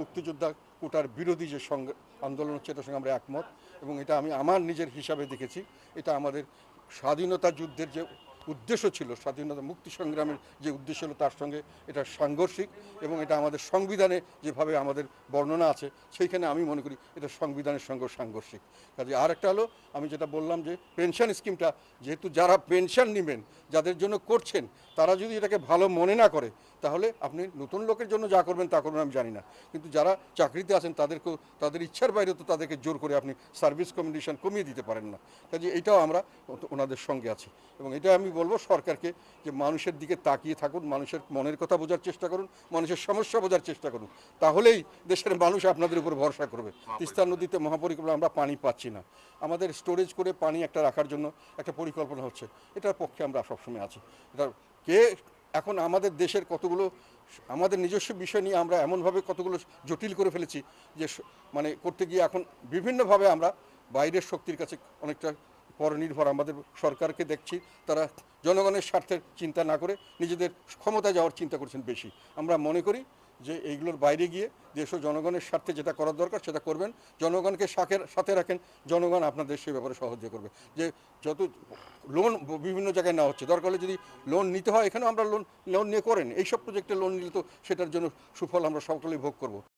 মুক্তিযোদ্ধা কোটার বিরোধী যে আন্দোলন হচ্ছে এটার সঙ্গে আমরা একমত এবং এটা আমি আমার নিজের হিসাবে দেখেছি এটা আমাদের স্বাধীনতা যুদ্ধের যে উদ্দেশ্য ছিল, স্বাধীনতা মুক্তি সংগ্রামের যে উদ্দেশ্য ছিল তার সঙ্গে এটা সাংঘর্ষিক এবং এটা আমাদের সংবিধানে যেভাবে আমাদের বর্ণনা আছে সেইখানে আমি মনে করি এটা সংবিধানের সঙ্গে সাংঘর্ষিক। কাজে আর একটা হলো আমি যেটা বললাম যে পেনশন স্কিমটা যেহেতু যারা পেনশন নেবেন যাদের জন্য করছেন তারা যদি এটাকে ভালো মনে না করে তাহলে আপনি নতুন লোকের জন্য যা করবেন তা করবেন আমি জানি না, কিন্তু যারা চাকরিতে আছেন তাদেরকেও তাদের ইচ্ছার বাইরে তো তাদেরকে জোর করে আপনি সার্ভিস কন্ডিশন কমিয়ে দিতে পারেন না। কাজে এটাও আমরা ওনাদের সঙ্গে আছি এবং এটা আমি বলবো সরকারকে যে মানুষের দিকে তাকিয়ে থাকুন, মানুষের মনের কথা বোঝার চেষ্টা করুন, মানুষের সমস্যা বোঝার চেষ্টা করুন, তাহলেই দেশের মানুষ আপনাদের উপর ভরসা করবে। তিস্তা নদীতে মহাপরিকল্পনা আমরা পানি পাচ্ছি না, আমাদের স্টোরেজ করে পানি একটা রাখার জন্য একটা পরিকল্পনা হচ্ছে, এটার পক্ষে আমরা সবসময় আছি। এটা কে এখন আমাদের দেশের কতগুলো আমাদের নিজস্ব বিষয় নিয়ে আমরা এমনভাবে কতগুলো জটিল করে ফেলেছি যে মানে করতে গিয়ে এখন বিভিন্নভাবে আমরা বাইরের শক্তির কাছে অনেকটা পরনির্ভর। আমাদের সরকারকে দেখছি তারা জনগণের স্বার্থের চিন্তা না করে নিজেদের ক্ষমতা যাওয়ার চিন্তা করছেন বেশি। আমরা মনে করি যে এইগুলোর বাইরে গিয়ে দেশ ও জনগণের স্বার্থে যেটা করার দরকার সেটা করবেন, জনগণকে সাথে রাখেন, জনগণ আপনাদের সে ব্যাপারে সাহায্য করবে। যে যত লোন বিভিন্ন জায়গায় নেওয়া হচ্ছে, দরকার হলে যদি লোন নিতে হয় এখানেও আমরা লোন নিয়ে করেন, এইসব প্রজেক্টে লোন নিলে তো সেটার জন্য সুফল আমরা সকলেই ভোগ করব।